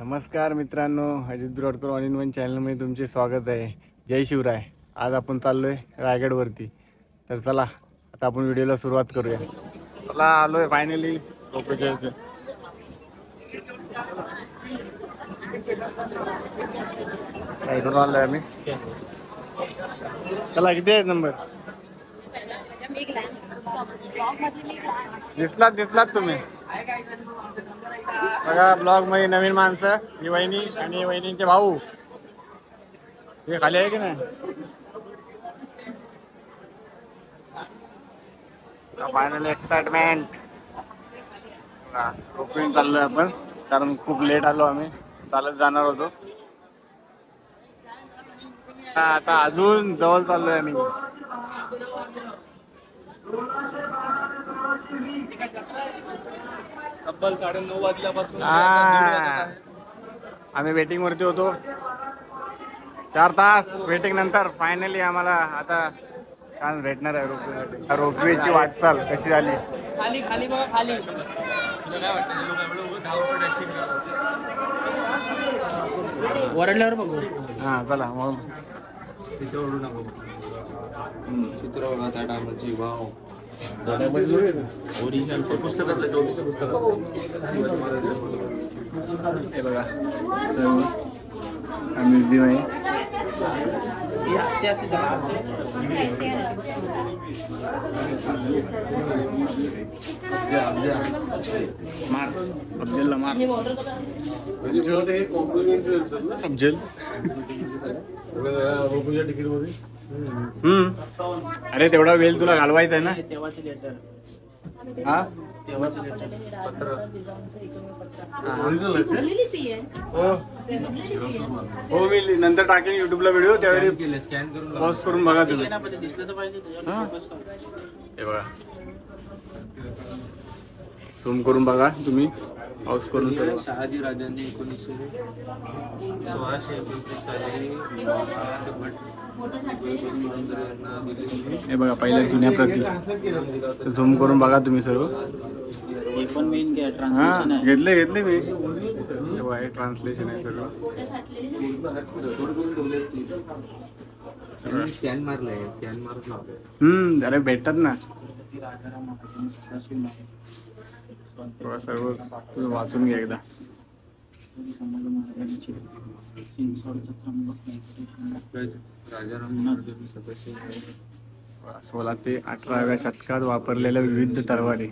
नमस्कार मित्रांनो, Ajit ब्रॉडकर all in one चॅनलमध्ये तुमचे स्वागत आहे. जय शिवराय. आज आपण चाललोय रायगडवरती. तर चला आता आपण व्हिडिओला सुरुवात करूया. चला आलोय फायनली रोपेच्या इथे. रायडून आलोय आम्ही. चला किती आहे नंबर? दिसलात तुम्ही बघा ब्लॉग मध्ये नवीन माणसं, ही वहिनी आणि वहिनींचे भाऊ. हे खाली आहे की नाही? Finally excitement. रोपवेने चाललोय आपण, कारण खूप लेट आलो आम्ही. चालत जाणार होतो, आता अजून जवळ चाललोय आम्ही. तब्बल 9:30 वाजल्यापासून आम्ही वेटिंग वरती होतो. 4 तास वेटिंग नंतर फायनली आम्हाला आता छान भेटणार आहे रोपवे. रोपवेची वाटचाल कशी झाली? खाली खाली बघा खाली. काय वरडल्यावर बघू. हा चला मग. तिथे ओढू नको. चित्र बघा त्या टायमाची. वाव. ओरिजिनल पुस्तकातलं 24 पुस्तक हे बघा म्युझियम आहे. असते असते मार अफजलला मार. अफजल तिकीट मध्ये. अरे तेवढा वेळ तुला घालवायचा आहे ना. तेव्हाचे लेटर. हा तेव्हाचे लेटर. हो मी नंतर टाकेन युट्यूबला व्हिडिओ. त्यावेळी स्कॅन करून पॉज करून बघा तुम्ही. दिसलं तर पाहिजे. हे बघा झूम करून बघा तुम्ही. पॉज करून शहाजी राजांनी 1629 साली हे बघा पहिल्या जुन्या प्रती. झूम करून बघा तुम्ही सर्व. हा घेतले मी. ट्रान्सलेशन आहे सर्व. स्कॅन मारलंय. स्कॅन मारत लावलंय. अरे भेटतात ना सर्व. तुम्ही वाचून घ्या एकदा. 16 ते 18व्या शतकात वापरलेल्या विविध तलवारी.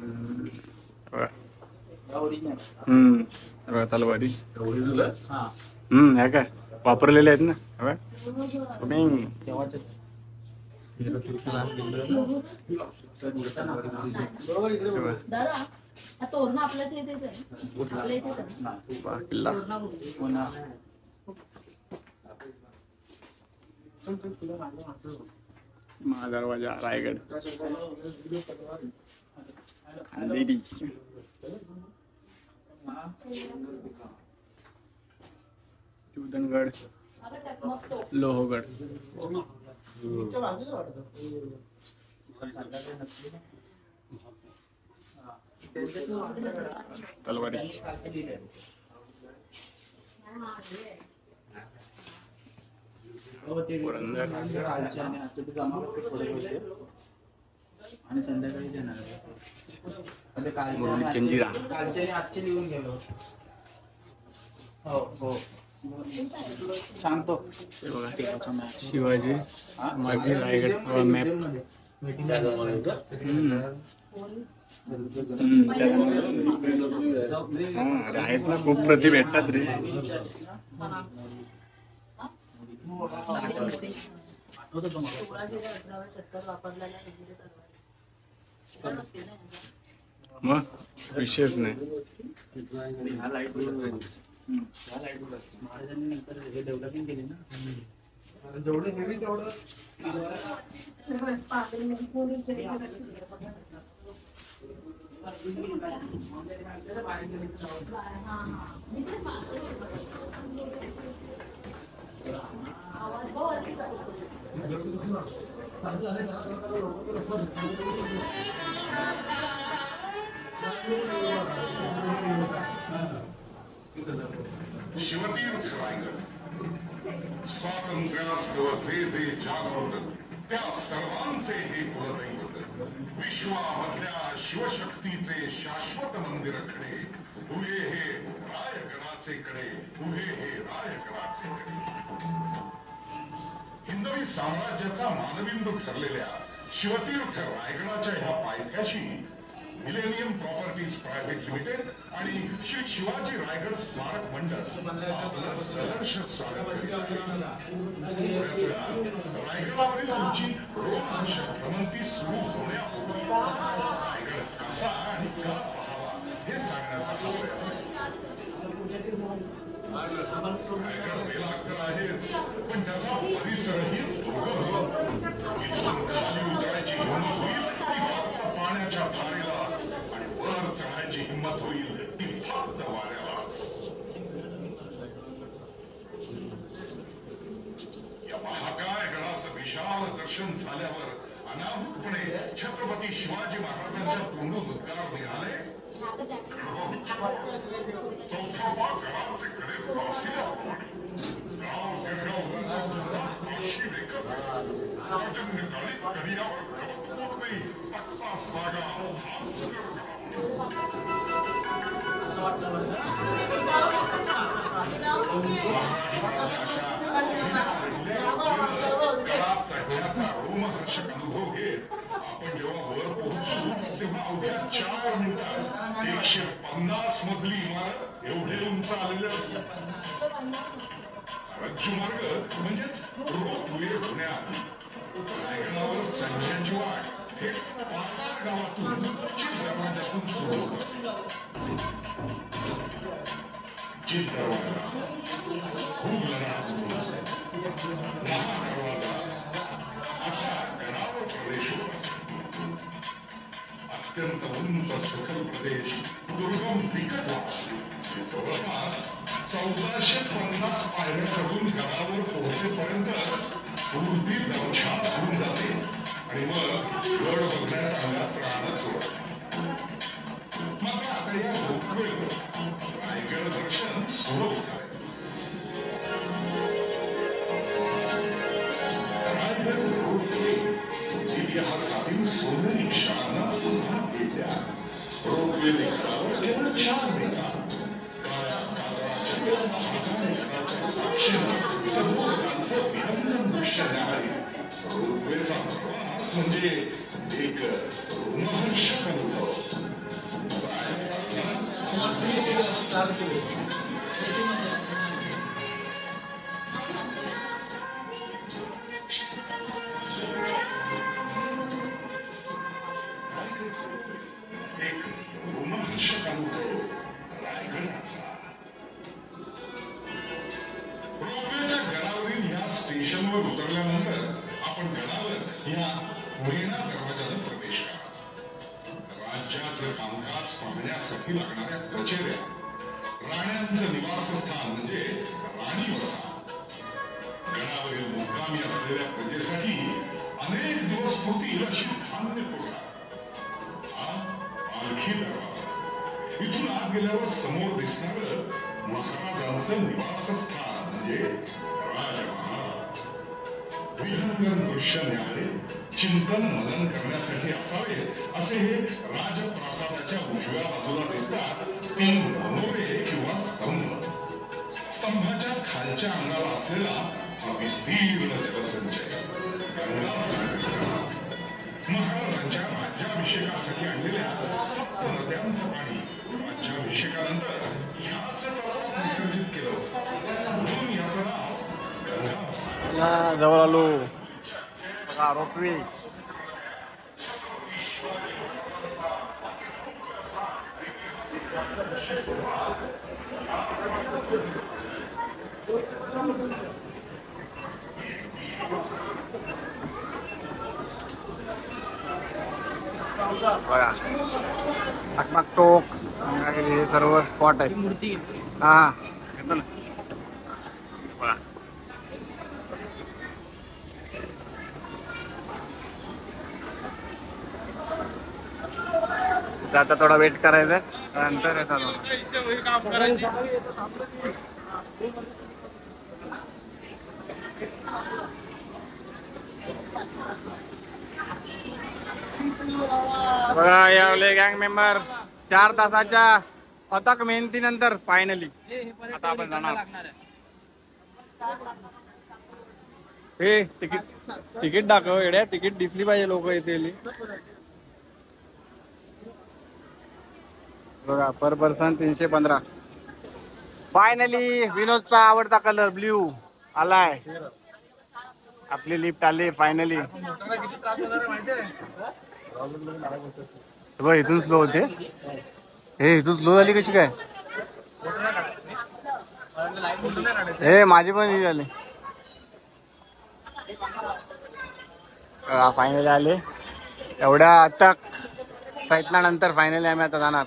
तलवारी ह्या काय वापरलेल्या आहेत ना. महादरवाजा रायगड. अंधेरी चुदनगड लोहगड. तलवारी आणि संध्याकाळी देणार. आजचे लिहून गेलो. हो सांगतो. शिवाजी मागे रायगड मॅप. आहेत ना खूप प्रति भेटतात रे. मग विषयच नाही. महाराजांनी नंतर हे डेव्हलपिंग केली ना. जेवढे हेवी तेवढं शिवतीर्थ रायगड स्वातंत्र्यास्तव जे जे जागृत त्या सर्वांचे हे कुलदैवत विश्वामधल्या शिवशक्तीचे शाश्वत मंदिर खडे उभे हे रायगडाचे कडे उभे हे रायगडाचे कडे हिंदवी साम्राज्याचा मानबिंदू ठरलेल्या शिवतीर्थ रायगडाच्या ह्या पायथ्याशी मिलेनियम प्रॉपर्टीज प्रायव्हेट लिमिटेड आणि श्री शिवाजी रायगड स्मारक मंडळ आपलं सहर्ष स्वागत करीत आहे. रायगडावरील तुमची रोमहर्षक भ्रमंती सुरू होण्यापूर्वी रायगड कसा आणि का पाहावा हे सांगण्याचा हा प्रयत्न आहे. रायगड वेलाग तर आहेच, पण त्याचा परिसरही दुर्गम. इथून खाली उतरायची हिंमत होईल ती फक्त पाण्याच्या धारेलाच आणि वर चढायची हिंमत होईल ती फक्त वाऱ्यालाच. या महाकाय गडाचं विशाल दर्शन झाल्यावर अनाहूतपणे छत्रपती शिवाजी महाराजांच्या तोंडून उद्गार निघाले. चौथावा गडाचे कडे वासिल्याप्रमाणे गाव गिरगाव उंच अशी रेखच प्रचंड काळी करियावर गवत होत नाही. पक्का जागा हाच गडात चढण्याचा रोमहर्षक अनुभव घेत आपण जेव्हा वर पोहोचू तेव्हा अवघ्या 4 मिनिटात 150 मजली इमारत एवढे उंच आलेले असते. रज्जू मार्ग म्हणजेच रोपवे होण्याआधी रायगडावर चढण्याची वाट हे 5 गावातून 25 दरवाजातून सुरू होत असे. चित दरवाजा, खूप महादरवाजा असा गडावर प्रवेश होत असे. अत्यंत उंच सखल प्रदेश, दुर्गम बिकट जवळपास 1450 पायऱ्या चढून गडावर पोहोचेपर्यंतच पूर्ती दवछाप होऊन जाते आणि मग गड बघण्यास अंगात प्राणच सोडत. मात्र आता या रोपवेवर रायगड दर्शन सुलभ झाले. रायगड रोपवे इतिहासातील सोनेरी क्षणांना पुन्हा भेटल्या. रोपवेने गडावर केवळ 4 मिनिटात काळ्या कातळाच्या हाताने गडाच्या साक्षीने समोरांचं विहंगम दृश्य न्याहाळी. रोपवेचा प्रवास म्हणजे एक रोमहर्षक अनुभव. एक रोमहर्षक अनुभव रायगडाचा. रोपवेच्या गडावरील ह्या स्टेशनवर उतरल्यानंतर आपण गडावर ह्या मेणा दरवाजाने प्रवेश करा. राज्याचं कामकाज पाहण्यासाठी लागणाऱ्या कचेऱ्या, राण्यांचं निवासस्थान म्हणजे राणीवसा, गडावरील मुक्कामी असलेल्या प्रजेसाठी अनेक दिवस पुरतील अशी धान्य पुरवठा. हा पालखी दरवाजा. इथून आत गेल्यावर समोर दिसणार महाराजांचं निवासस्थान म्हणजे राजमहाल. विहंगम दृश्य न्याहाळे, चिंतन मनन करण्यासाठी असावे असे हे राजप्रासादाच्या उजव्या बाजूला दिसतात 3 मनोरे किंवा स्तंभ. स्तंभाच्या खालच्या अंगाला असलेला हा विस्तीर्ण जलसंचय गंगासागर. महाराजांच्या राज्याभिषेकासाठी आणलेल्या 7 नद्यांचं पाणी राज्याभिषेकानंतर ह्याच तलावात विसर्जित केलं म्हणून याचं नाव गंगासागर. जवळ आलो बघा रोपवे. बघा टकमक टोक हे सर्व स्पॉट आहे. मूर्ती हा येतो ना बघा. आता थोडा वेट करायचा नंतर येतात. उतरवले गँग मेंबर 4 तासाच्या अथक मेहनतीनंतर फायनली आता आपण जाणार. हे तिकीट दाखव येड्या, तिकीट दिसली पाहिजे लोक येते. बघा पर पर्सन 315. फायनली विनोदचा आवडता कलर ब्ल्यू आलाय. आपली लिफ्ट आली फायनली. इथून स्लो होते. हे इथून स्लो झाली कशी काय? हे माझी पण ही झाली. फायनली आले. एवढ्या आता प्रयत्ना नंतर फायनली आम्ही आता जाणार.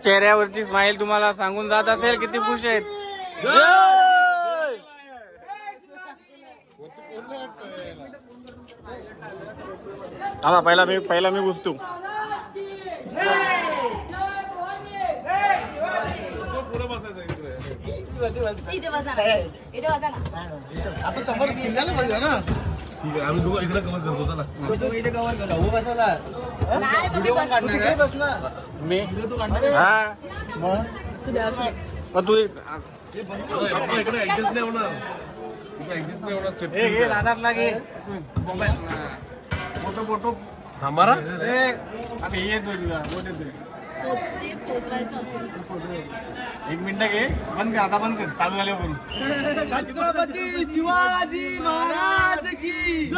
चेहऱ्यावरची स्माइल तुम्हाला सांगून जात असेल किती खुश आहेत. पहिला मी घुसतो. आपण समोर किल्ल्याला पाहिजे ना. ठीक आहे आम्ही दोघं इकडे कव्हर करतो. चला इथे कव्हर करू. उभा बसायला तिकडे बस ना. मी हा मग तू इकडे ऍडजस्ट नाही होणार. ऍडजस्ट नाही होणार. दादातला घे मोठो सांबारा येतो तुला पोचवायचं असेल 1 मिनिट घे. बंद कर आता, बंद कर. चालू झाले करू. छत्रपती शिवाजी महाराज की जय.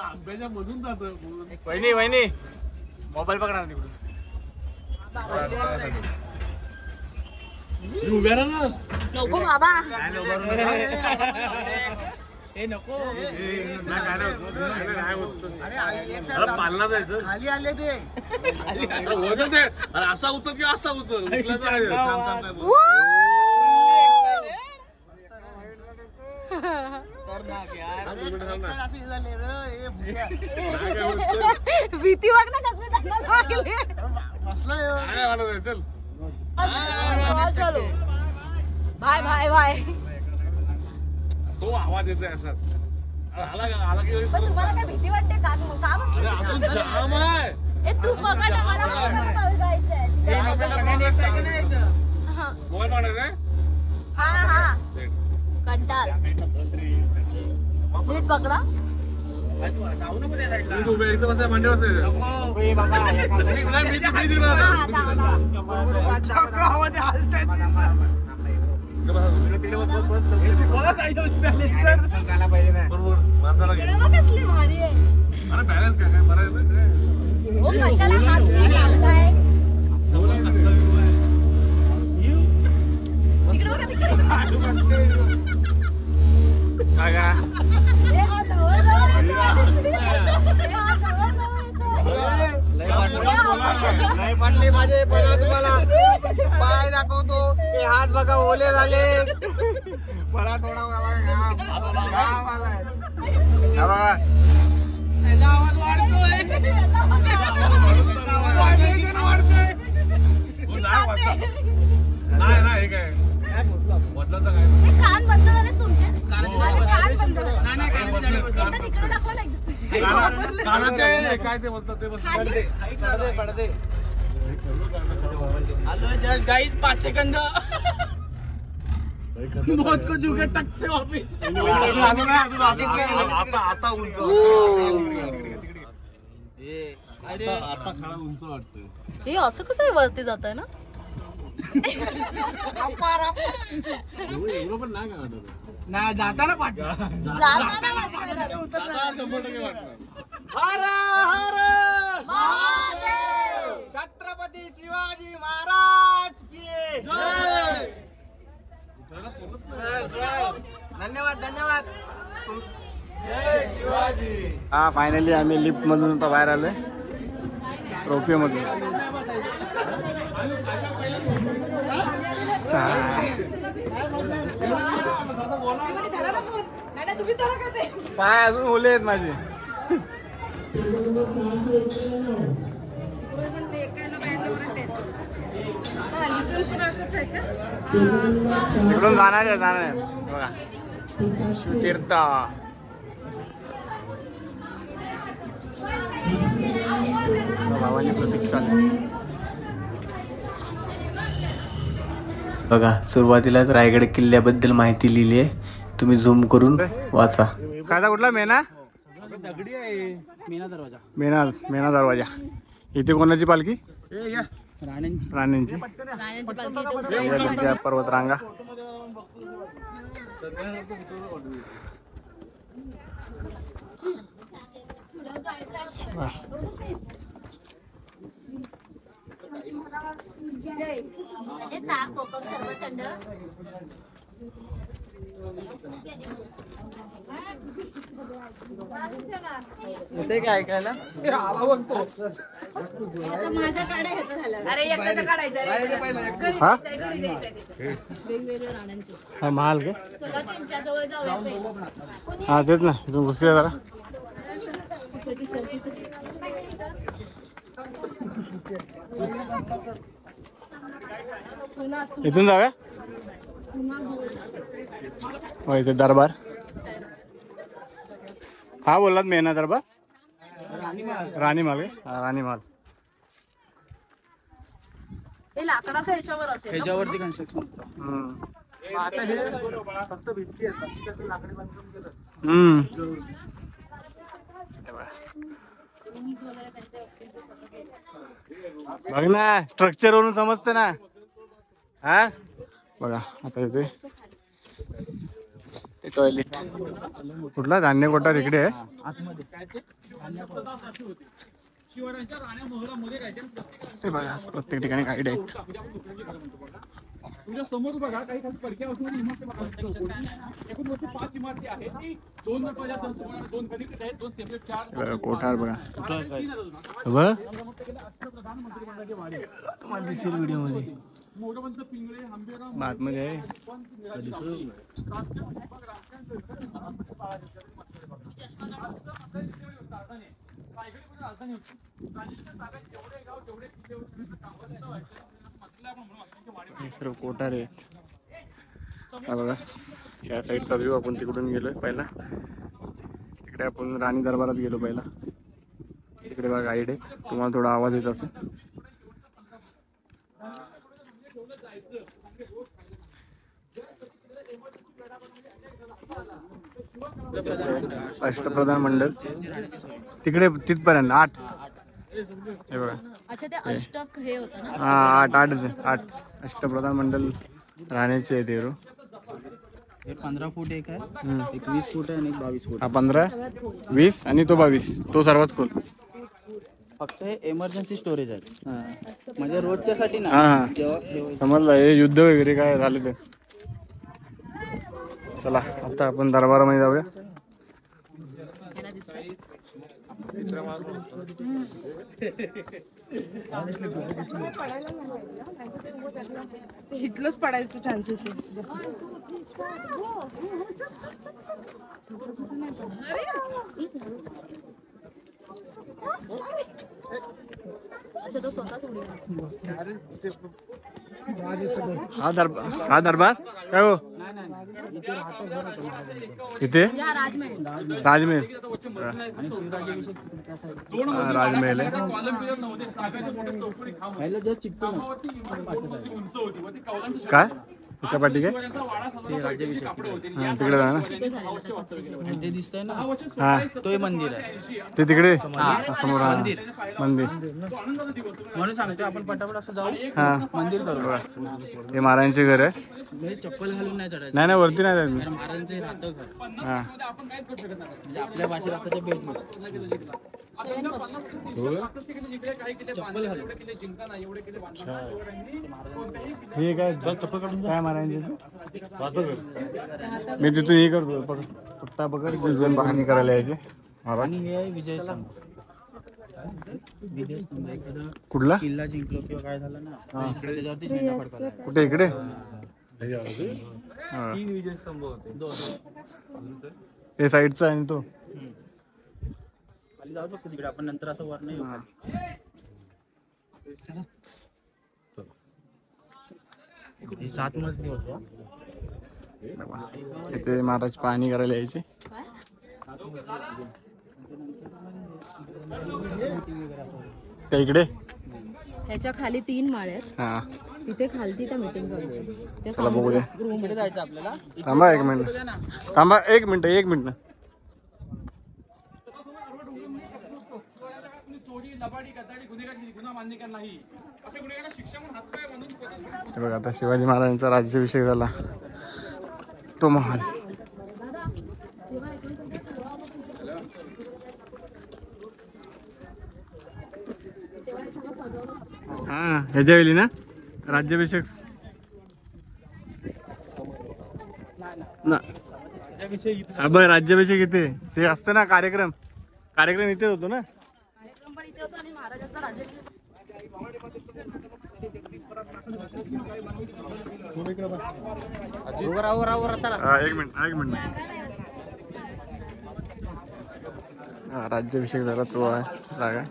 आंब्याच्या मधून जात. वहिनी मोबाईल पकडा तिकडून. उभ्या ना. नको बाबा. पालना जायचं खाली आले ते. होतं ते. अरे असा उचल की असा उचल. भीती वाग ना कसले त्यांना लागले. चल चलो बाय बाय बाय. तो आवाज येतोय असा. आला की पण तुम्हाला काय भीती वाटते का? का बसले? जाम आहे. ए तू पकड ना, मला बघायचंय. मोबाईल पाहणार हा कंटाळ. नीट पकडा. कसली भारी आहे. अरे बॅलन्स काय बरं. ओ कशाला हात लावताय. तिकडे बघा तिकडे. ए, हा जवळ जवळ नाही पडले माझे. बघा तुम्हाला पाय दाखवतो. हे हात बघा ओले झाले. मला थोडा घाम आलाय. बघा नाही हे काय बदलाचं काय. कान बंद झाले तुमचे. कान बंद झाले. तिकडे दाखवा ना एकदा. कानाचे काय ते बोलतात ते पडदे. जस्ट गाइस 5 सेकंद मौत को झुके टक से वापस. आता उंच. आता खाला उंच वाटतंय. हे असं कसं वरती जात आहे ना. एवढं पण नाही काय वाटत. ना जाताना पाठ. हर हर महादेव. छत्रपती शिवाजी महाराज की जय. धन्यवाद. हा फायनली आम्ही लिफ्ट मधून आता बाहेर आलोय. ट्रॉफी मधून. पाय अजून ओले आहेत माझे. अजून पण असंच आहे का? तिकडून जाणार आहे बघा शिवतीर्थ. भावानी प्रतीक्षा बघा सुरुवातीलाच रायगड किल्ल्याबद्दल माहिती लिहिली आहे, तुम्ही झूम करून वाचा. खायचा कुठला मेना? मेना दरवाजा. इथे कोणाची पालखी? राण्यांची. राण्यांची पालखी इथे जगज्या पर्वत रांगा. म्हणजे ताक कोकम सर्व थंड. काय ऐकायला माझा काढा ह्याचा झाला. अरे एकट्याचा काढायचा हा वेगवेगळ्या राण्यांचे. हा महाल काय? चला त्यांच्या जवळ जाऊया पहिले. हा तेच ना, इथून घुसले जरा. तिकडची सर्दी कशी? इथून जाऊया. हो इथे दरबार. हा बोललात मेना दरबार. राणीमहाल काय? हा राणीमहाल. हे लाकडाचं ह्याच्यावर असेल ना? ह्याच्यावरती कन्स्ट्रक्शन. हम्म. फक्त भिंती आहेत, लाकडी बांधून केलं. हम्म. Rooms वगैरे त्यांचे असतील ते स्वतः केले. बघ ना स्ट्रक्चर वरून समजतं ना. हा बघा आता इथे टॉयलेट. कुठला धान्य कोठार इकडे आहे. ते बघा प्रत्येक ठिकाणी गाईड आहेत. तुझ्या समोर बघा काही खाली पडक्या असून इमारती बघा. एकूण वरती 5 इमारती आहेत. 2 महत्त्वाच्या आहेत, 2 गणित आहेत, 2 सेपरेट 4 बघा, कोठार बघा. बघ तुम्हाला दिसेल व्हिडिओ मध्ये. मोठमंत पिंगळे आंबेराव आतमध्ये आहे. हे सर्व कोठार आहेत. हा बघा या साईडचा व्ह्यू. आपण तिकडून गेलोय पहिला. तिकडे आपण राणी दरबारात गेलो पहिला. तिकडे बघा गाईड आहे. तुम्हाला थोडा आवाज येत असेल. अष्टप्रधान मंडळ तिकडे तिथपर्यंत 8. हे बघा. अच्छा ते अष्टक हे होतं ना? हा 8 अष्टप्रधान मंडळ राहण्याचे आहे ते. एक 15 फूट एक आहे, एक 20 फूट आहे आणि एक 22 फूट. हा 15, 20 आणि तो 22. तो सर्वात खोल. फक्त हे एमर्जन्सी स्टोरेज आहे, म्हणजे रोजच्यासाठी ना. हा हा जेव्हा समजलं. हे युद्ध वगैरे काय झालं ते. चला आता आपण दरबारामध्ये जाऊया. ह्याला दिसतंय. इथलंच पडायचं चान्सेस आहे. अच्छा तो स्वतःच उडी मारतो. हा दरबार काय हो इथे म्हणजे हा राजमहल. राजमहल. आणि शिवराज्याभिषेक त्या side. हा, राजमहल आहे. पहिलं जस्ट चिपकून काय त्याच्या पाठी काय? ते राज्याभिषेक हा तिकडे जा ना. तिथे झालेलं त्या छत्रीच्या इथे. आणि ते दिसतंय ना, हा तो हे मंदिर आहे. ते तिकडे समोर. हा मंदिर. म्हणून सांगतो आपण पटापट असं जाऊ, हा मंदिर करू. हे महाराजांचे घर आहे. म्हणजे चप्पल घालून नाही चढायचं, नाही नाही वरती नाही जात मी. कारण महाराजांचं हे राहतं घर. हा म्हणजे आपल्या भाषेत आता ते बेडरूम. शयन कक्ष. चप्पल घालून. हे काय चप्पल काढून काय महाराजांचे. मी तिथून हे करतो पत्ता पकड तिथून पाहणी करायला यायचे. आणि हे आहे विजयस्तंभ. विजयस्तंभ एखादा कुठला किल्ला जिंकलो किंवा काय झालं ना, इकडे त्याच्यावरती झेंडा फडकवला. कुठे इकडे. हा. विजयस्तंभ होते. हे साईडचा आहे तो. खाली जाऊ शकतो तिकडे आपण, नंतर असं वर नाही येऊ. ही 7 मजली होतो. इथे महाराज पाहणी करायला यायचे. त्या इकडे ह्याच्या खाली 3 माळे आहेत. हा तिथे खालती त्या मीटिंग व्हायच्या. त्या चला बघूया. रूम इकडे जायचं आपल्याला. थांबा एक मिनिट, थांबा एक मिनिट. हे बघा आता शिवाजी महाराजांचा राज्याभिषेक झाला. तो महाल हा ह्याच्या वेळी ना राज्याभिषेक ना. बरं राज्याभिषेक इथे ते असतं ना कार्यक्रम इथे होतो ना. कार्यक्रम पण इथे होता आणि महाराजांचा राज्याभिषेक. एक मिनिट हा राज्याभिषेक झाला तो आहे जागा.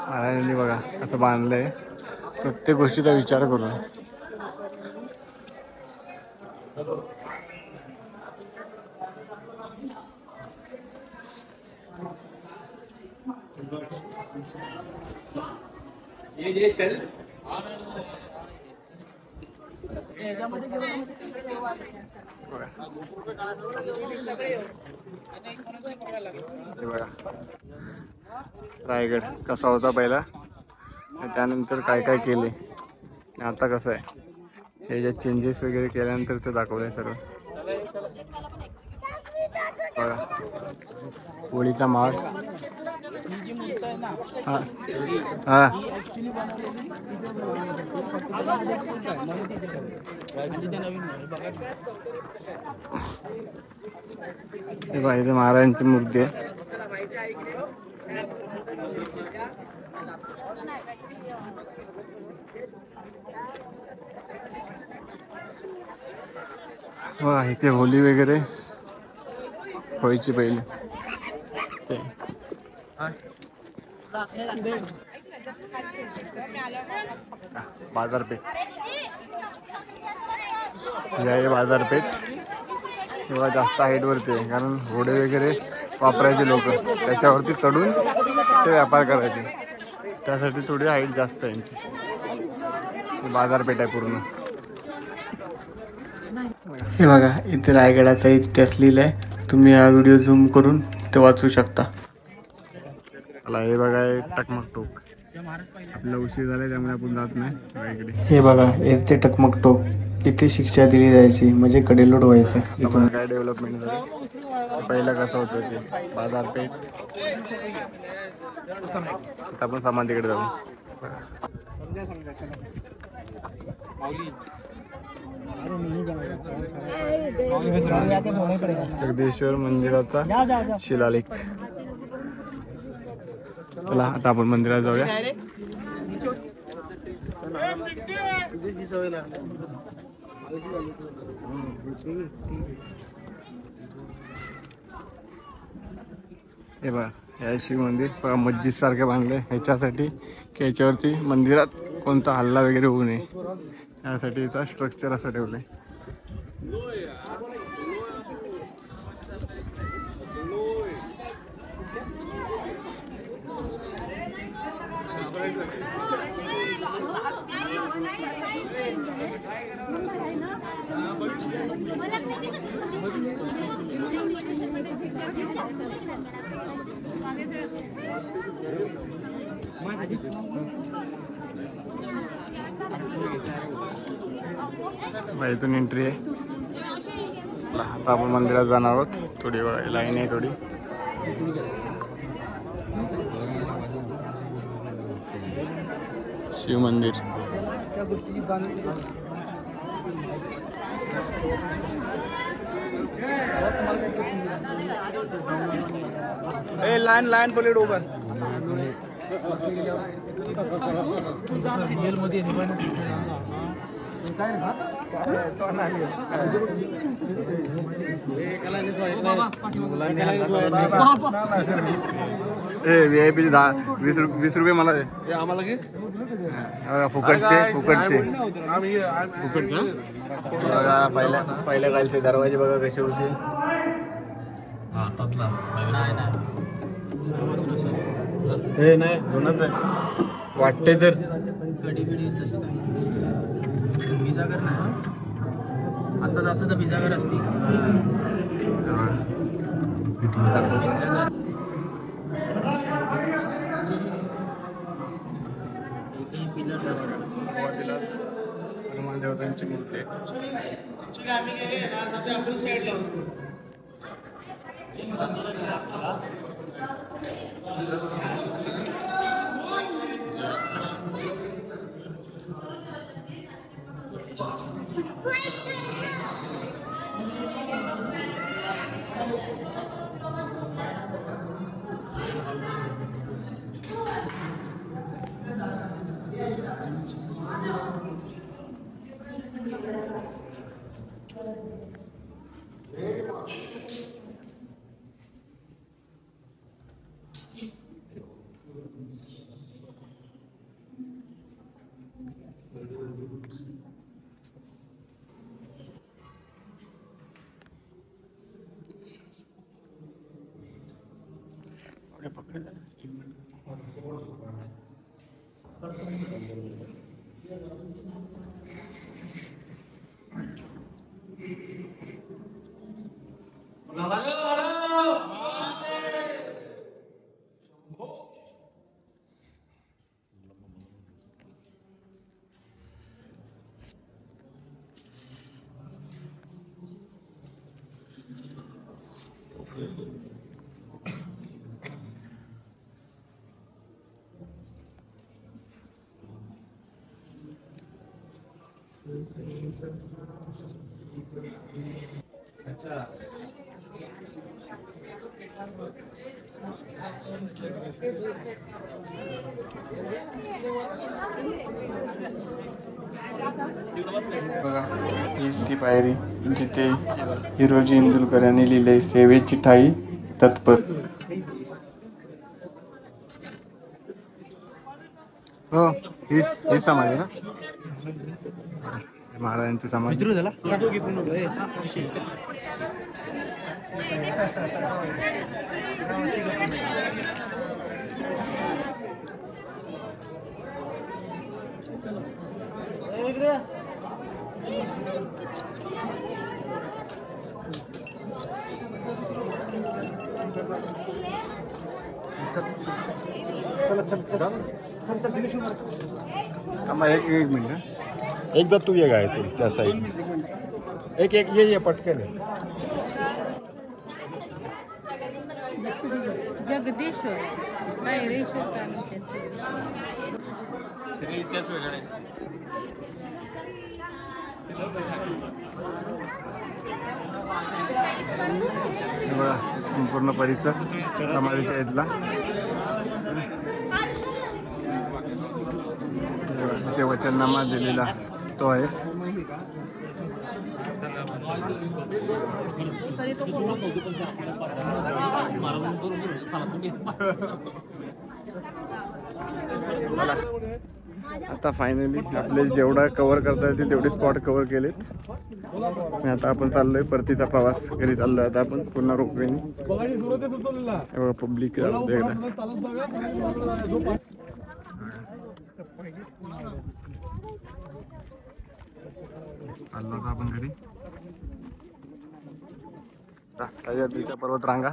महाराजांनी बघा असं बांधलंय प्रत्येक गोष्टीचा विचार करून. रायगड कसा होता पहिला, त्यानंतर काय काय केले, आता कसं आहे, हे जे चेंजेस वगैरे केल्यानंतर ते दाखवलंय सर्व. बघा होळीचा माळ. हा हा इथे महाराजांची मूर्ती आहे. बघा इथे होली वगैरे व्हायची पहिले ते. बाजारपेठ ही आहे बाजारपेठ. तेव्हा जास्त हाईटवरती आहे कारण घोडे वगैरे वापरायचे लोक, त्याच्यावरती चढून ते व्यापार करायचे, त्यासाठी थोडी हाईट जास्त आहे यांची. बाजारपेठ आहे पूर्ण. हे बघा इथे रायगडाचा इतिहास लिहिलाय, तुम्ही हा व्हिडिओ झूम करून ते वाचू शकता. मला हे बघा टकमक टोक. आपला उशीर झालाय त्यामुळे आपण जात नाही इकडे. हे बघा इथे टकमक टोक, इथे शिक्षा दिली जायची म्हणजे कडेलोट व्हायचं. इथून काय डेव्हलपमेंट झाली, पहिलं कसं होतं ते बाजारपेठ. आता आपण सामान तिकडे जाऊ. जगदीश्वर मंदिराचा शिलालेख. चला आता आपण मंदिरात जाऊया. हे बघा हे शिव मंदिर बघा मस्जिद सारखे बांधले ह्याच्यासाठी की ह्याच्यावरती मंदिरात कोणता हल्ला वगैरे होऊ नये, यासाठी याचा स्ट्रक्चर असं ठेवलंय. इथून एंट्री आहे. आता आपण मंदिरात जाणार आहोत. थोडी लाईन आहे थोडी. शिव मंदिर. लाईन प्लेट उभा. VIP 20 रुपये मला दे. आम्हाला घे फुकटचे फुकटचे फुकटचे बघा. पहिल्या कालचे दरवाजे बघा कसे होते. हे नाही दोनच आहे वाटते तर. पिझ्झागर नाही आता जास्त तर पिझ्झागर असते. एकही पिलर सुरुवातीला हनुमान देवतांची मूर्ती आहे. बघा हीच ती पायरी जिथे हिरोजी इंदुरकर यांनी लिहिले सेवेची ठाई तत्पर. हो हीच समाधी ना महाराजांची समाधी. एक मिनिट एकदा तू ये गाय त्या साईड एक ये पटकन आहे. जगदीश्वर इतिहास वेगळा आहे. बघा संपूर्ण परिसर समाधीच्या इथला. ते वचननामा दिलेला तो आहे. आता फायनली आपले जेवढा कव्हर करता येतील तेवढे स्पॉट कव्हर केलेत. आणि आता आपण चाललोय परतीचा प्रवास घरी चाललोय. आता आपण पुन्हा रोपवेने पब्लिक चाललो आता आपण घरी. सह्याद्रीच्या पर्वत रांगा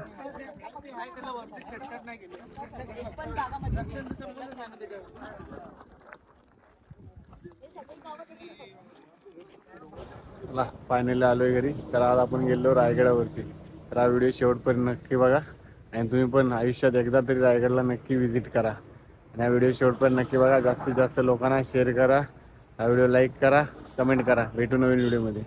चला फायनली आलोय घरी. तर आज आपण गेलो रायगडावरती. तर हा व्हिडिओ शेवटपर्यंत नक्की बघा आणि तुम्ही पण आयुष्यात एकदा तरी रायगडला नक्की व्हिजिट करा. आणि हा व्हिडिओ शेवटपर्यंत नक्की बघा. जास्तीत जास्त लोकांना शेअर करा. हा व्हिडिओ लाईक करा, कमेंट करा. भेटू नवीन व्हिडिओमध्ये.